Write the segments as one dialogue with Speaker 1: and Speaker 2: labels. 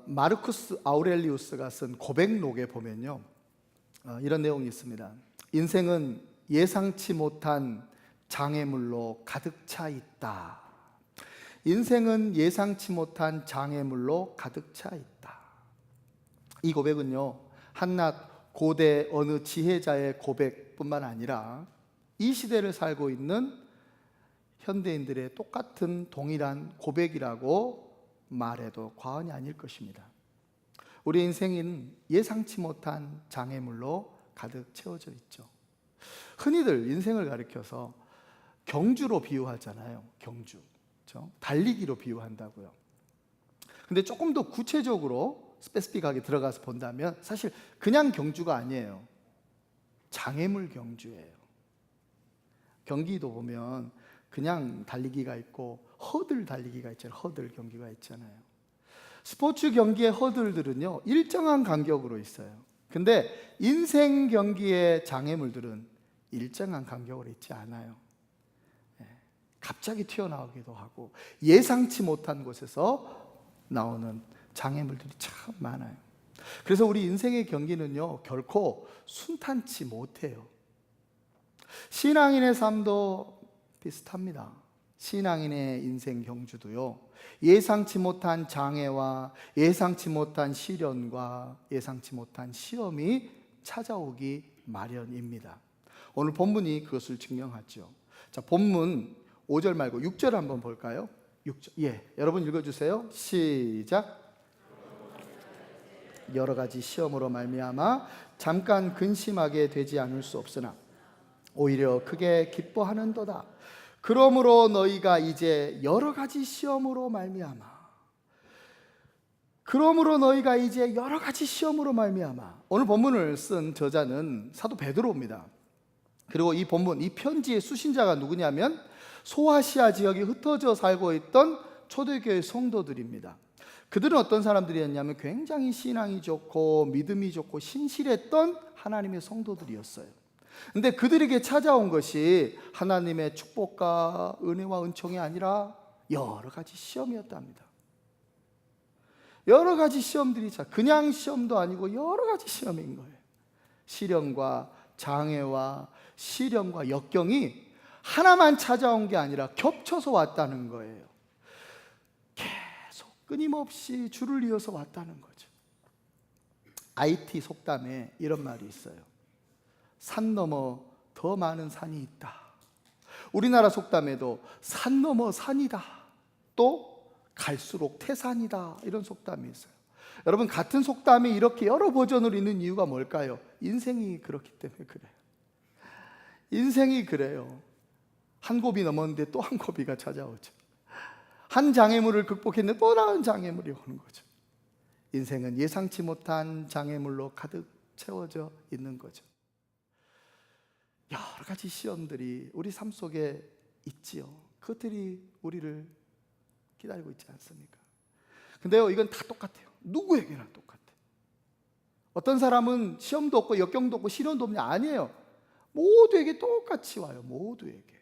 Speaker 1: 마르쿠스 아우렐리우스가 쓴 고백록에 보면요, 이런 내용이 있습니다. 인생은 예상치 못한 장애물로 가득 차 있다. 인생은 예상치 못한 장애물로 가득 차 있다. 이 고백은요, 한낱 고대 어느 지혜자의 고백뿐만 아니라 이 시대를 살고 있는 현대인들의 똑같은 동일한 고백이라고 말해도 과언이 아닐 것입니다. 우리 인생은 예상치 못한 장애물로 가득 채워져 있죠. 흔히들 인생을 가리켜서 경주로 비유하잖아요. 경주, 그렇죠? 달리기로 비유한다고요. 근데 조금 더 구체적으로 스페시픽하게 들어가서 본다면 사실 그냥 경주가 아니에요. 장애물 경주예요. 경기도 보면 그냥 달리기가 있고 허들 달리기가 있잖아요. 허들 경기가 있잖아요. 스포츠 경기의 허들들은요, 일정한 간격으로 있어요. 근데 인생 경기의 장애물들은 일정한 간격으로 있지 않아요. 갑자기 튀어나오기도 하고 예상치 못한 곳에서 나오는 장애물들이 참 많아요. 그래서 우리 인생의 경기는요, 결코 순탄치 못해요. 신앙인의 삶도 비슷합니다. 신앙인의 인생 경주도요, 예상치 못한 장애와 예상치 못한 시련과 예상치 못한 시험이 찾아오기 마련입니다. 오늘 본문이 그것을 증명하죠. 자, 본문 5절 말고 6절 한번 볼까요? 6절. 여러분 읽어주세요. 시작. 여러 가지 시험으로 말미암아 잠깐 근심하게 되지 않을 수 없으나 오히려 크게 기뻐하는도다. 그러므로 너희가 이제 여러 가지 시험으로 말미암아 오늘 본문을 쓴 저자는 사도 베드로입니다. 그리고 이 본문, 이 편지의 수신자가 누구냐면 소아시아 지역에 흩어져 살고 있던 초대교회 성도들입니다. 그들은 어떤 사람들이었냐면 굉장히 신앙이 좋고 믿음이 좋고 신실했던 하나님의 성도들이었어요. 근데 그들에게 찾아온 것이 하나님의 축복과 은혜와 은총이 아니라 여러 가지 시험이었답니다. 여러 가지 시험들이 그냥 시험도 아니고 여러 가지 시험인 거예요. 시련과 장애와 시련과 역경이 하나만 찾아온 게 아니라 겹쳐서 왔다는 거예요. 계속 끊임없이 줄을 이어서 왔다는 거죠. IT 속담에 이런 말이 있어요. 산 넘어 더 많은 산이 있다. 우리나라 속담에도 산 넘어 산이다, 또 갈수록 태산이다, 이런 속담이 있어요. 여러분, 같은 속담이 이렇게 여러 버전으로 있는 이유가 뭘까요? 인생이 그렇기 때문에 그래요. 인생이 그래요. 한 고비 넘었는데 또 한 고비가 찾아오죠. 한 장애물을 극복했는데 또 다른 장애물이 오는 거죠. 인생은 예상치 못한 장애물로 가득 채워져 있는 거죠. 여러 가지 시험들이 우리 삶 속에 있지요. 그것들이 우리를 기다리고 있지 않습니까? 근데요, 이건 다 똑같아요. 누구에게나 똑같아요. 어떤 사람은 시험도 없고 역경도 없고 시련도 없냐? 아니에요. 모두에게 똑같이 와요. 모두에게.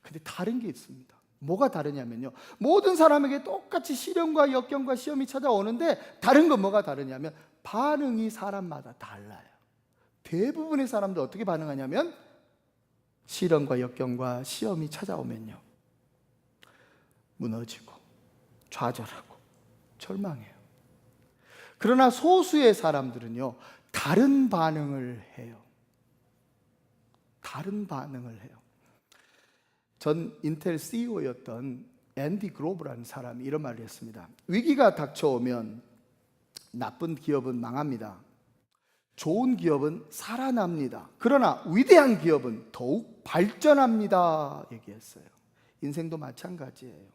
Speaker 1: 근데 다른 게 있습니다. 뭐가 다르냐면요, 모든 사람에게 똑같이 시련과 역경과 시험이 찾아오는데 다른 건 뭐가 다르냐면 반응이 사람마다 달라요. 대부분의 사람들 어떻게 반응하냐면 시련과 역경과 시험이 찾아오면요, 무너지고 좌절하고 절망해요. 그러나 소수의 사람들은요, 다른 반응을 해요. 다른 반응을 해요. 전 인텔 CEO였던 앤디 그로브라는 사람이 이런 말을 했습니다. 위기가 닥쳐오면 나쁜 기업은 망합니다. 좋은 기업은 살아납니다. 그러나 위대한 기업은 더욱 발전합니다, 얘기했어요. 인생도 마찬가지예요.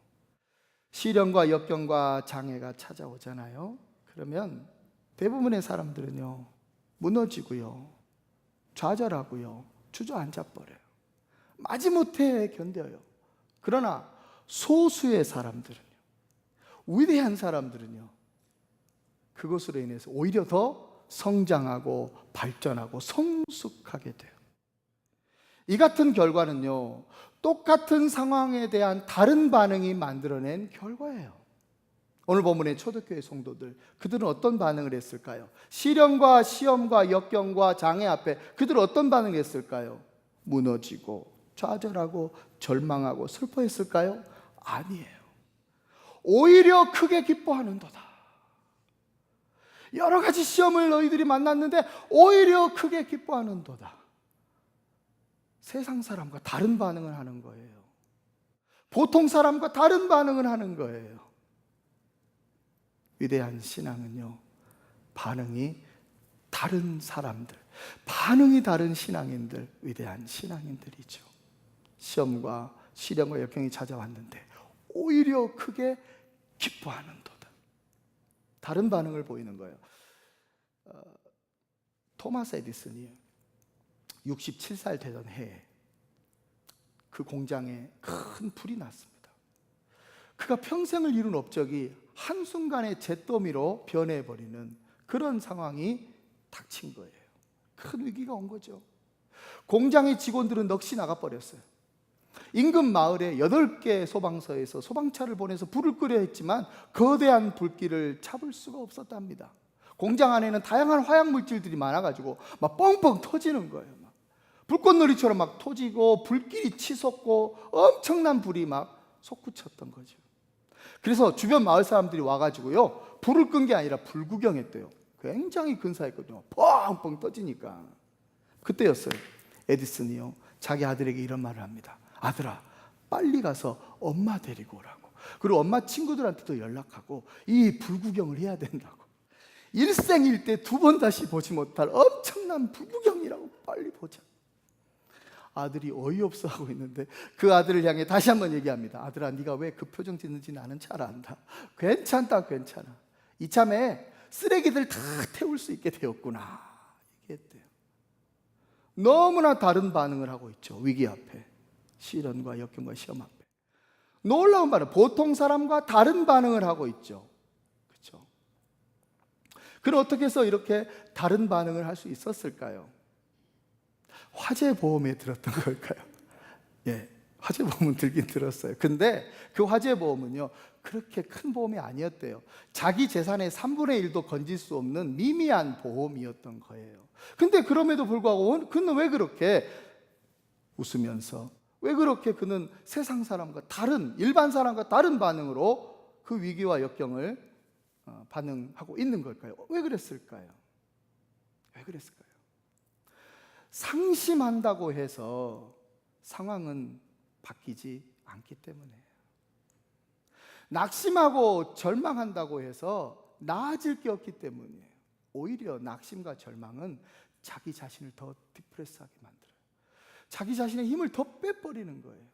Speaker 1: 시련과 역경과 장애가 찾아오잖아요. 그러면 대부분의 사람들은요, 무너지고요, 좌절하고요, 주저앉아 버려요. 마지못해 견뎌요. 그러나 소수의 사람들은요, 위대한 사람들은요, 그것으로 인해서 오히려 더 성장하고 발전하고 성숙하게 돼요. 이 같은 결과는요, 똑같은 상황에 대한 다른 반응이 만들어낸 결과예요. 오늘 본문의 초대교회 성도들, 그들은 어떤 반응을 했을까요? 시련과 시험과 역경과 장애 앞에 그들은 어떤 반응을 했을까요? 무너지고 좌절하고 절망하고 슬퍼했을까요? 아니에요. 오히려 크게 기뻐하는도다. 여러 가지 시험을 너희들이 만났는데 오히려 크게 기뻐하는도다. 세상 사람과 다른 반응을 하는 거예요. 보통 사람과 다른 반응을 하는 거예요. 위대한 신앙은요, 반응이 다른 사람들, 반응이 다른 신앙인들, 위대한 신앙인들이죠. 시험과 시련과 역경이 찾아왔는데 오히려 크게 기뻐하는도다. 다른 반응을 보이는 거예요. 토마스 에디슨이 67살 되던 해에 그 공장에 큰 불이 났습니다. 그가 평생을 이룬 업적이 한순간에 잿더미로 변해버리는 그런 상황이 닥친 거예요. 큰 위기가 온 거죠. 공장의 직원들은 넋이 나가버렸어요. 인근 마을에 8개 소방서에서 소방차를 보내서 불을 끄려 했지만 거대한 불길을 잡을 수가 없었답니다. 공장 안에는 다양한 화학 물질들이 많아가지고 막 뻥뻥 터지는 거예요. 막 불꽃놀이처럼 막 터지고 불길이 치솟고 엄청난 불이 막 솟구쳤던 거죠. 그래서 주변 마을 사람들이 와가지고요, 불을 끈 게 아니라 불구경했대요. 굉장히 근사했거든요. 뻥뻥 터지니까. 그때였어요. 에디슨이요, 자기 아들에게 이런 말을 합니다. 아들아, 빨리 가서 엄마 데리고 오라고. 그리고 엄마 친구들한테도 연락하고 이 불구경을 해야 된다고. 일생일대 2번 다시 보지 못할 엄청난 불구경이라고, 빨리 보자. 아들이 어이없어 하고 있는데 그 아들을 향해 다시 한번 얘기합니다. 아들아, 네가 왜 그 표정 짓는지 나는 잘 안다. 괜찮다, 괜찮아. 이참에 쓰레기들 다 태울 수 있게 되었구나, 얘기했대요. 너무나 다른 반응을 하고 있죠. 위기 앞에, 시련과 역경과 시험 앞에. 놀라운 반응, 보통 사람과 다른 반응을 하고 있죠. 그렇죠? 그럼 어떻게 해서 이렇게 다른 반응을 할 수 있었을까요? 화재 보험에 들었던 걸까요? 예, 화재 보험은 들긴 들었어요. 근데 그 화재 보험은요, 그렇게 큰 보험이 아니었대요. 자기 재산의 3분의 1도 건질 수 없는 미미한 보험이었던 거예요. 근데 그럼에도 불구하고 그는 왜 그렇게 웃으면서, 왜 그렇게 그는 세상 사람과 다른, 일반 사람과 다른 반응으로 그 위기와 역경을 반응하고 있는 걸까요? 왜 그랬을까요? 왜 그랬을까요? 상심한다고 해서 상황은 바뀌지 않기 때문에요. 낙심하고 절망한다고 해서 나아질 게 없기 때문이에요. 오히려 낙심과 절망은 자기 자신을 더 디프레스하게 만들어요. 자기 자신의 힘을 더 빼버리는 거예요.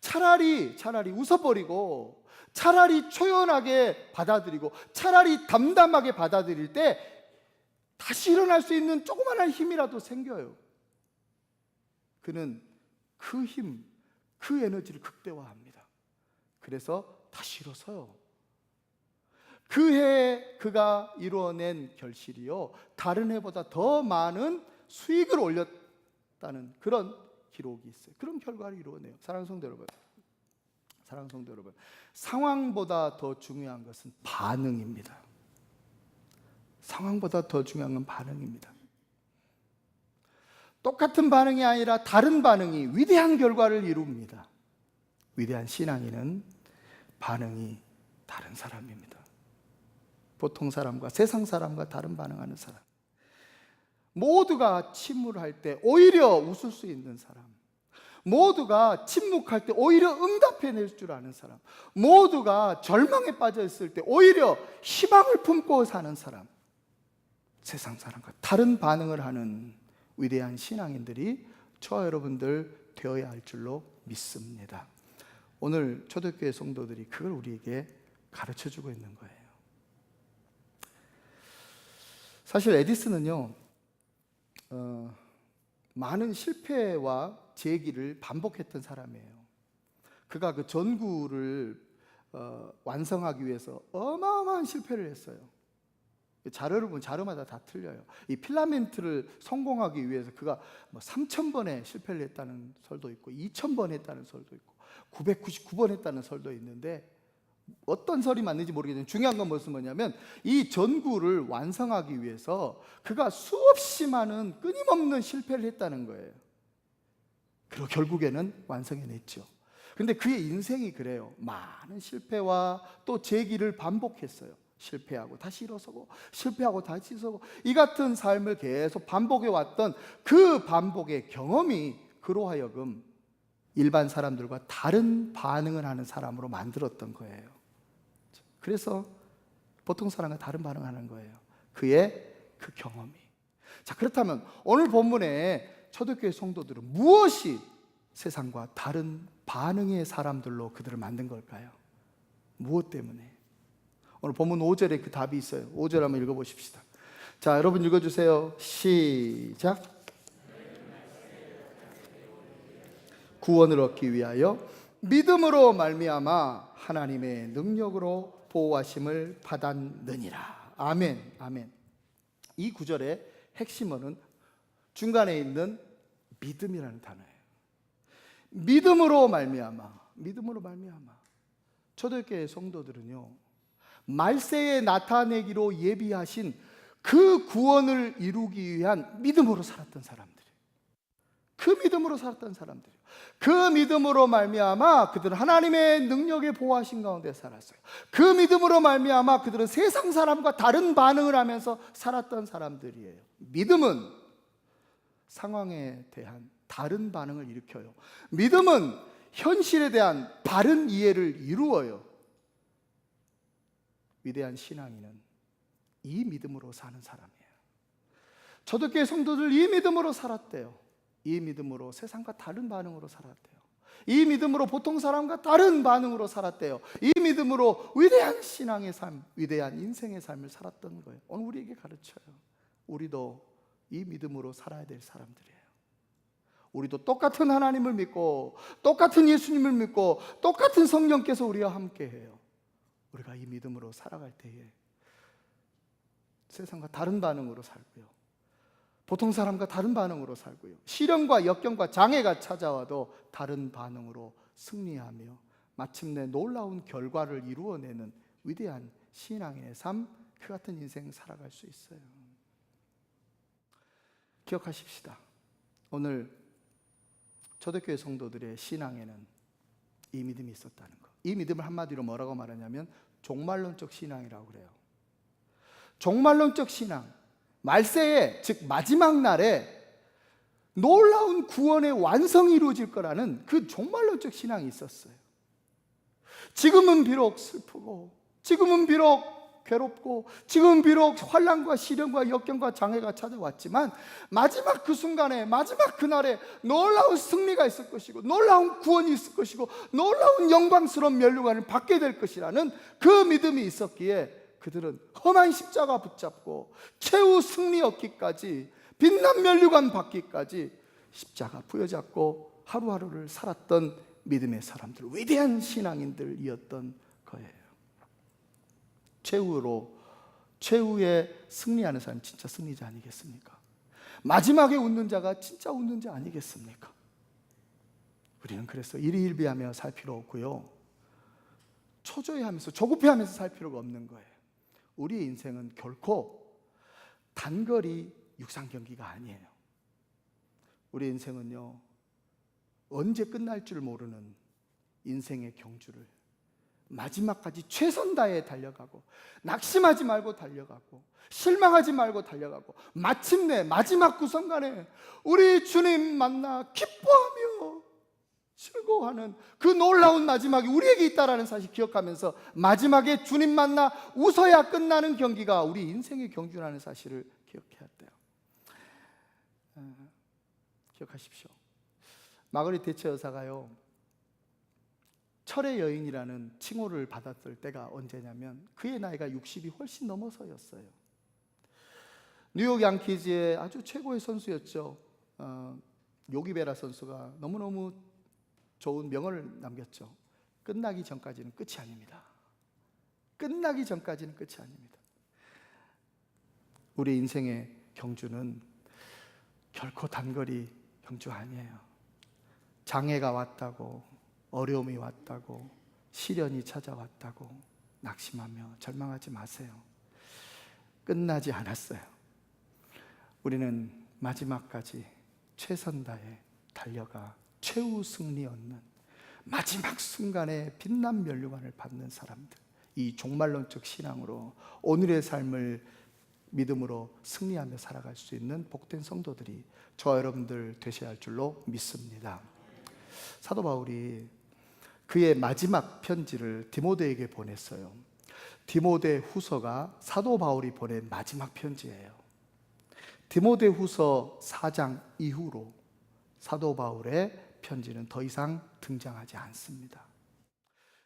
Speaker 1: 차라리 웃어버리고, 차라리 초연하게 받아들이고, 차라리 담담하게 받아들일 때 다시 일어날 수 있는 조그마한 힘이라도 생겨요. 그는 그 힘, 그 에너지를 극대화합니다. 그래서 다시 일어서요. 그 해에 그가 이루어낸 결실이요, 다른 해보다 더 많은 수익을 올렸다는 그런 기록이 있어요. 그런 결과를 이루어내요. 사랑하는 성도 여러분, 상황보다 더 중요한 것은 반응입니다. 상황보다 더 중요한 건 반응입니다. 똑같은 반응이 아니라 다른 반응이 위대한 결과를 이룹니다. 위대한 신앙인은 반응이 다른 사람입니다. 보통 사람과 세상 사람과 다른 반응하는 사람. 모두가 침울할 때 오히려 웃을 수 있는 사람, 모두가 침묵할 때 오히려 응답해낼 줄 아는 사람, 모두가 절망에 빠져 있을 때 오히려 희망을 품고 사는 사람, 세상 사람과 다른 반응을 하는 위대한 신앙인들이 저와 여러분들 되어야 할 줄로 믿습니다. 오늘 초대교회 성도들이 그걸 우리에게 가르쳐주고 있는 거예요. 사실 에디슨은요, 많은 실패와 재기를 반복했던 사람이에요. 그가 그 전구를 완성하기 위해서 어마어마한 실패를 했어요. 자료를 보면 자료마다 다 틀려요. 이 필라멘트를 성공하기 위해서 그가 3,000번의 실패를 했다는 설도 있고 2,000번 했다는 설도 있고 999번 했다는 설도 있는데 어떤 설이 맞는지 모르겠지만 중요한 건 무슨 뭐냐면 이 전구를 완성하기 위해서 그가 수없이 많은 끊임없는 실패를 했다는 거예요. 그리고 결국에는 완성해냈죠. 근데 그의 인생이 그래요. 많은 실패와 또 재기를 반복했어요. 실패하고 다시 일어서고 실패하고 다시 일어서고 이 같은 삶을 계속 반복해 왔던 그 반복의 경험이 그로 하여금 일반 사람들과 다른 반응을 하는 사람으로 만들었던 거예요. 그래서 보통 사람과 다른 반응을 하는 거예요. 그의 그 경험이. 자, 그렇다면 오늘 본문에 초대교회 성도들은 무엇이 세상과 다른 반응의 사람들로 그들을 만든 걸까요? 무엇 때문에? 오늘 본문 5절에 그 답이 있어요. 5절 한번 읽어보십시다. 자, 여러분 읽어주세요. 시작. 구원을 얻기 위하여 믿음으로 말미암아 하나님의 능력으로 보호하심을 받았느니라. 아멘, 아멘. 이 구절의 핵심어는 중간에 있는 믿음이라는 단어예요. 믿음으로 말미암아, 믿음으로 말미암아. 초대교회 성도들은요, 말세에 나타내기로 예비하신 그 구원을 이루기 위한 믿음으로 살았던 사람들이에요. 그 믿음으로 살았던 사람들이에요. 그 믿음으로 말미암아 그들은 하나님의 능력에 보호하신 가운데 살았어요. 그 믿음으로 말미암아 그들은 세상 사람과 다른 반응을 하면서 살았던 사람들이에요. 믿음은 상황에 대한 다른 반응을 일으켜요. 믿음은 현실에 대한 바른 이해를 이루어요. 위대한 신앙인은 이 믿음으로 사는 사람이에요. 초대교회 성도들 이 믿음으로 살았대요. 이 믿음으로 세상과 다른 반응으로 살았대요. 이 믿음으로 보통 사람과 다른 반응으로 살았대요. 이 믿음으로 위대한 신앙의 삶, 위대한 인생의 삶을 살았던 거예요. 오늘 우리에게 가르쳐요. 우리도 이 믿음으로 살아야 될 사람들이에요. 우리도 똑같은 하나님을 믿고 똑같은 예수님을 믿고 똑같은 성령께서 우리와 함께해요. 우리가 이 믿음으로 살아갈 때에 세상과 다른 반응으로 살고요, 보통 사람과 다른 반응으로 살고요, 시련과 역경과 장애가 찾아와도 다른 반응으로 승리하며 마침내 놀라운 결과를 이루어내는 위대한 신앙의 삶, 그 같은 인생 살아갈 수 있어요. 기억하십시다. 오늘 초대교회 성도들의 신앙에는 이 믿음이 있었다는 것. 이 믿음을 한마디로 뭐라고 말하냐면 종말론적 신앙이라고 그래요. 종말론적 신앙, 말세에, 즉 마지막 날에 놀라운 구원의 완성이 이루어질 거라는 그 종말론적 신앙이 있었어요. 지금은 비록 슬프고, 지금은 비록 괴롭고, 지금 비록 환난과 시련과 역경과 장애가 찾아왔지만 마지막 그 순간에, 마지막 그날에 놀라운 승리가 있을 것이고, 놀라운 구원이 있을 것이고, 놀라운 영광스러운 면류관을 받게 될 것이라는 그 믿음이 있었기에 그들은 험한 십자가 붙잡고 최후 승리 얻기까지, 빛난 면류관 받기까지 십자가 부여잡고 하루하루를 살았던 믿음의 사람들, 위대한 신앙인들이었던 거예요. 최후에 승리하는 사람 진짜 승리자 아니겠습니까? 마지막에 웃는 자가 진짜 웃는 자 아니겠습니까? 우리는 그래서 일희일비하며 살 필요 없고요, 초조해하면서 조급해하면서 살 필요가 없는 거예요. 우리의 인생은 결코 단거리 육상 경기가 아니에요. 우리의 인생은요, 언제 끝날 줄 모르는 인생의 경주를 마지막까지 최선 다해 달려가고, 낙심하지 말고 달려가고, 실망하지 말고 달려가고, 마침내 마지막 구성간에 우리 주님 만나 기뻐하며 즐거워하는 그 놀라운 마지막이 우리에게 있다는 사실 기억하면서 마지막에 주님 만나 웃어야 끝나는 경기가 우리 인생의 경주라는 사실을 기억해야 돼요. 기억하십시오. 마거릿 대처 여사가요, 철의 여인이라는 칭호를 받았을 때가 언제냐면 그의 나이가 60이 훨씬 넘어서였어요. 뉴욕 양키즈의 아주 최고의 선수였죠. 요기베라 선수가 너무너무 좋은 명언을 남겼죠. 끝나기 전까지는 끝이 아닙니다. 끝나기 전까지는 끝이 아닙니다. 우리 인생의 경주는 결코 단거리 경주 아니에요. 장애가 왔다고, 어려움이 왔다고, 시련이 찾아왔다고 낙심하며 절망하지 마세요. 끝나지 않았어요. 우리는 마지막까지 최선 다해 달려가 최후 승리 얻는 마지막 순간에 빛난 면류관을 받는 사람들, 이 종말론적 신앙으로 오늘의 삶을 믿음으로 승리하며 살아갈 수 있는 복된 성도들이 저와 여러분들 되셔야 할 줄로 믿습니다. 사도 바울이 그의 마지막 편지를 디모데에게 보냈어요. 디모데 후서가 사도 바울이 보낸 마지막 편지예요. 디모데 후서 4장 이후로 사도 바울의 편지는 더 이상 등장하지 않습니다.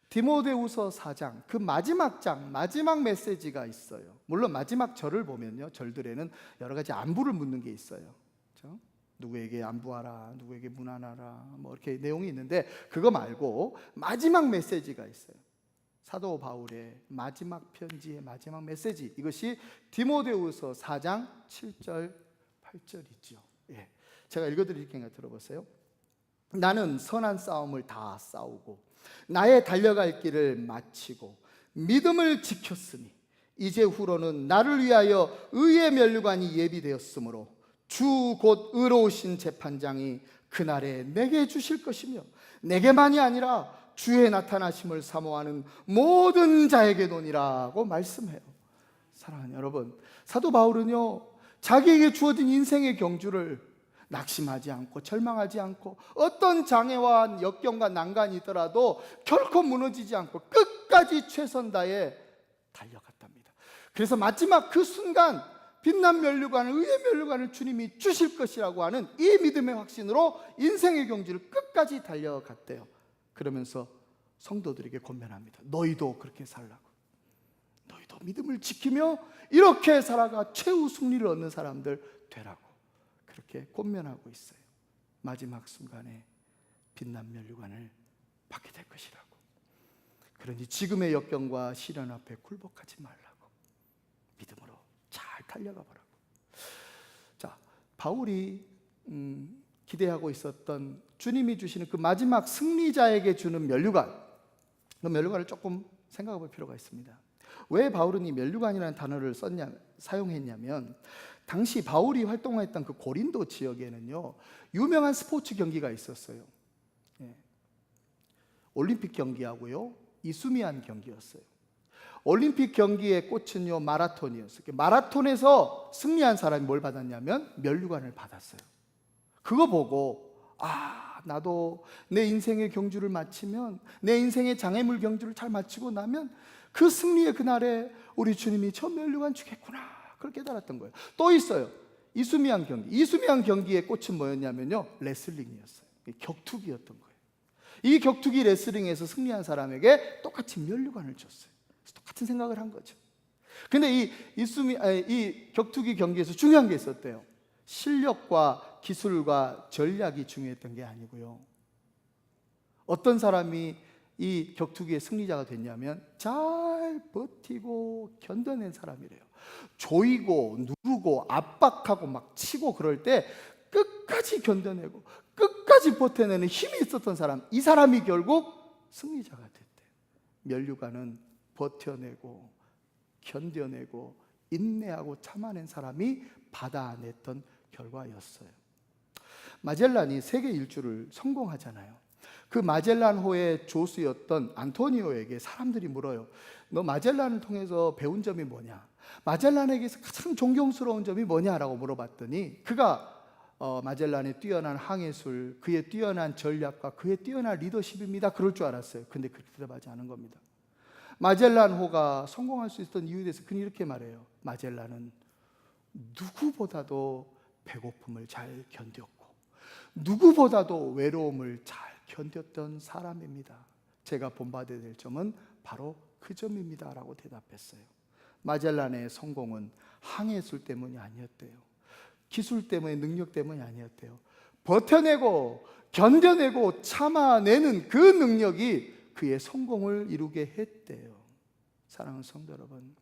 Speaker 1: 디모데후서 4장 그 마지막 장, 마지막 메시지가 있어요. 물론 마지막 절을 보면요, 절들에는 여러 가지 안부를 묻는 게 있어요. 그렇죠? 누구에게 안부하라, 누구에게 문안하라, 뭐 이렇게 내용이 있는데 그거 말고 마지막 메시지가 있어요. 사도 바울의 마지막 편지의 마지막 메시지, 이것이 디모데후서 4장 7절 8절이죠. 예. 제가 읽어드릴 테니까 들어보세요. 나는 선한 싸움을 다 싸우고 나의 달려갈 길을 마치고 믿음을 지켰으니 이제 후로는 나를 위하여 의의 면류관이 예비되었으므로 주 곧 의로우신 재판장이 그날에 내게 주실 것이며 내게만이 아니라 주의 나타나심을 사모하는 모든 자에게도니라고 말씀해요. 사랑하는 여러분, 사도 바울은요, 자기에게 주어진 인생의 경주를 낙심하지 않고 절망하지 않고 어떤 장애와 역경과 난간이 있더라도 결코 무너지지 않고 끝까지 최선 다해 달려갔답니다. 그래서 마지막 그 순간 빛난 면류관을, 의의 면류관을 주님이 주실 것이라고 하는 이 믿음의 확신으로 인생의 경주를 끝까지 달려갔대요. 그러면서 성도들에게 권면합니다. 너희도 그렇게 살라고. 너희도 믿음을 지키며 이렇게 살아가 최후 승리를 얻는 사람들 되라고 그렇게 권면하고 있어요. 마지막 순간에 빛난 면류관을 받게 될 것이라고. 그러니 지금의 역경과 시련 앞에 굴복하지 말라고, 믿음으로 잘 달려가 보라고. 자, 바울이 기대하고 있었던 주님이 주시는 그 마지막 승리자에게 주는 면류관, 그 면류관을 조금 생각해 볼 필요가 있습니다. 왜 바울은 이 면류관이라는 단어를 사용했냐면, 당시 바울이 활동했던 그 고린도 지역에는요, 유명한 스포츠 경기가 있었어요. 예. 올림픽 경기하고요, 이수미안 경기였어요. 올림픽 경기의 꽃은요, 마라톤이었어요. 마라톤에서 승리한 사람이 뭘 받았냐면 면류관을 받았어요. 그거 보고 나도 내 인생의 경주를 마치면, 내 인생의 장애물 경주를 잘 마치고 나면 그 승리의 그날에 우리 주님이 저 면류관 주겠구나, 그걸 깨달았던 거예요. 또 있어요. 이수미안 경기. 이수미안 경기의 꽃은 뭐였냐면요, 레슬링이었어요. 격투기였던 거예요. 이 격투기 레슬링에서 승리한 사람에게 똑같이 면류관을 줬어요. 똑같은 생각을 한 거죠. 근데 이 격투기 경기에서 중요한 게 있었대요. 실력과 기술과 전략이 중요했던 게 아니고요, 어떤 사람이 이 격투기의 승리자가 됐냐면 잘 버티고 견뎌낸 사람이래요. 조이고 누르고 압박하고 막 치고 그럴 때 끝까지 견뎌내고 끝까지 버텨내는 힘이 있었던 사람, 이 사람이 결국 승리자가 됐대요. 면류관은 버텨내고 견뎌내고 인내하고 참아낸 사람이 받아냈던 결과였어요. 마젤란이 세계 일주를 성공하잖아요. 그 마젤란호의 조수였던 안토니오에게 사람들이 물어요. 너 마젤란을 통해서 배운 점이 뭐냐? 마젤란에게서 가장 존경스러운 점이 뭐냐라고 물어봤더니 그가 마젤란의 뛰어난 항해술, 그의 뛰어난 전략과 그의 뛰어난 리더십입니다, 그럴 줄 알았어요. 근데 그렇게 대답하지 않은 겁니다. 마젤란호가 성공할 수 있었던 이유에 대해서 그는 이렇게 말해요. 마젤란은 누구보다도 배고픔을 잘 견뎠고 누구보다도 외로움을 잘 견뎠던 사람입니다. 제가 본받아야 될 점은 바로 그 점입니다 라고 대답했어요. 마젤란의 성공은 항해술 때문이 아니었대요. 기술 때문에, 능력 때문이 아니었대요. 버텨내고 견뎌내고 참아내는 그 능력이 그의 성공을 이루게 했대요. 사랑하는 성도 여러분,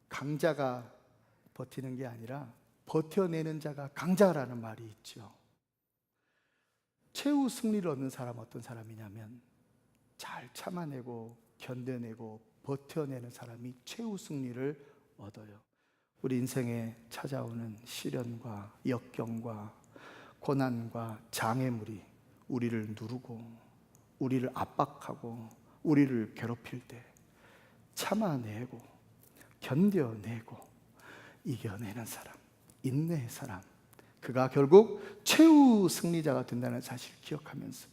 Speaker 1: 강자가 버티는 게 아니라 버텨내는 자가 강자라는 말이 있죠. 최후 승리를 얻는 사람은 어떤 사람이냐면 잘 참아내고 견뎌내고 버텨내는 사람이 최후 승리를 얻어요. 우리 인생에 찾아오는 시련과 역경과 고난과 장애물이 우리를 누르고 우리를 압박하고 우리를 괴롭힐 때 참아내고 견뎌내고 이겨내는 사람, 인내의 사람, 그가 결국 최후 승리자가 된다는 사실을 기억하면서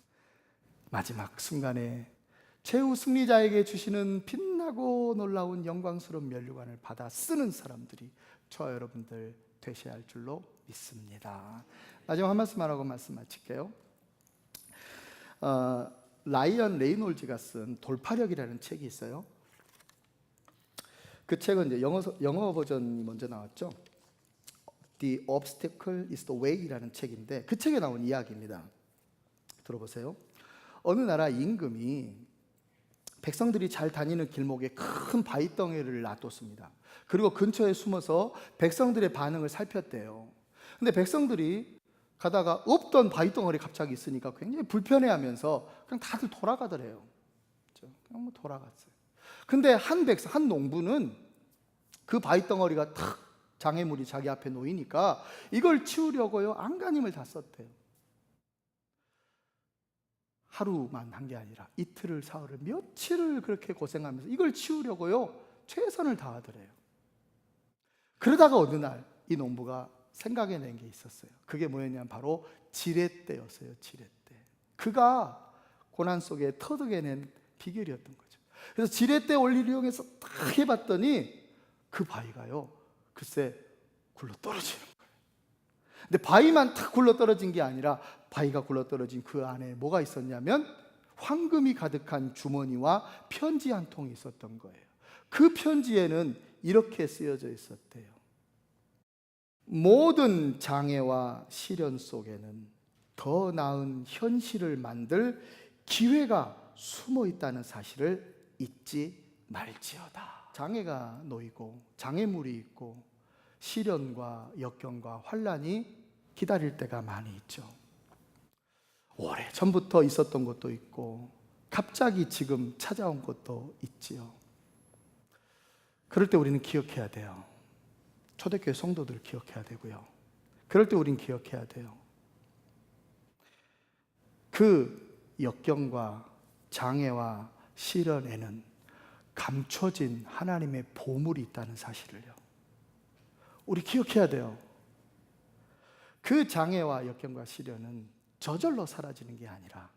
Speaker 1: 마지막 순간에 최후 승리자에게 주시는 빛나고 놀라운 영광스러운 면류관을 받아 쓰는 사람들이 저와 여러분들 되셔야 할 줄로 믿습니다. 마지막 한 말씀만 하고 말씀 마칠게요. 라이언 레이놀즈가 쓴 돌파력이라는 책이 있어요. 그 책은 이제 영어 버전이 먼저 나왔죠. The Obstacle is the Way라는 책인데 그 책에 나온 이야기입니다. 들어보세요. 어느 나라 임금이 백성들이 잘 다니는 길목에 큰 바위덩어리를 놔뒀습니다. 그리고 근처에 숨어서 백성들의 반응을 살폈대요. 근데 백성들이 가다가 없던 바위덩어리 갑자기 있으니까 굉장히 불편해하면서 그냥 다들 돌아가더래요. 그냥 뭐 돌아갔어요. 근데 한 농부는 그 바위덩어리가 탁 장애물이 자기 앞에 놓이니까 이걸 치우려고요 안간힘을 다 썼대요. 하루만 한 게 아니라 이틀을 사흘을 며칠을 그렇게 고생하면서 이걸 치우려고요 최선을 다하더래요. 그러다가 어느 날 이 농부가 생각해낸 게 있었어요. 그게 뭐였냐면 바로 지렛대였어요. 지렛대. 그가 고난 속에 터득해낸 비결이었던 거죠. 그래서 지렛대 원리를 이용해서 딱 해봤더니 그 바위가요 글쎄 굴러 떨어지는 거예요. 근데 바위만 탁 굴러 떨어진 게 아니라 바위가 굴러 떨어진 그 안에 뭐가 있었냐면 황금이 가득한 주머니와 편지 한 통이 있었던 거예요. 그 편지에는 이렇게 쓰여져 있었대요. 모든 장애와 시련 속에는 더 나은 현실을 만들 기회가 숨어 있다는 사실을 잊지 말지어다. 장애가 놓이고 장애물이 있고 시련과 역경과 환난이 기다릴 때가 많이 있죠. 오래 전부터 있었던 것도 있고 갑자기 지금 찾아온 것도 있지요. 그럴 때 우리는 기억해야 돼요. 초대교회 성도들을 기억해야 되고요. 그럴 때 우리는 기억해야 돼요. 그 역경과 장애와 시련에는 감춰진 하나님의 보물이 있다는 사실을요. 우리 기억해야 돼요. 그 장애와 역경과 시련은 저절로 사라지는 게 아니라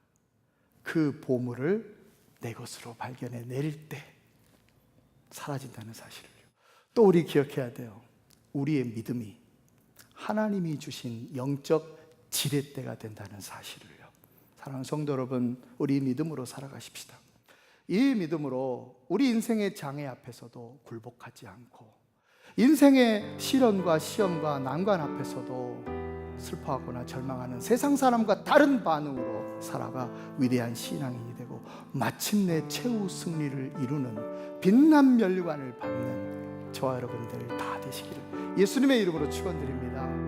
Speaker 1: 그 보물을 내 것으로 발견해 내릴 때 사라진다는 사실을요. 또 우리 기억해야 돼요. 우리의 믿음이 하나님이 주신 영적 지렛대가 된다는 사실을요. 사랑하는 성도 여러분, 우리 믿음으로 살아가십시다. 이 믿음으로 우리 인생의 장애 앞에서도 굴복하지 않고 인생의 시련과 시험과 난관 앞에서도 슬퍼하거나 절망하는 세상 사람과 다른 반응으로 살아가 위대한 신앙인이 되고 마침내 최후 승리를 이루는 빛난 면류관을 받는 저와 여러분들 다 되시기를 예수님의 이름으로 축원드립니다.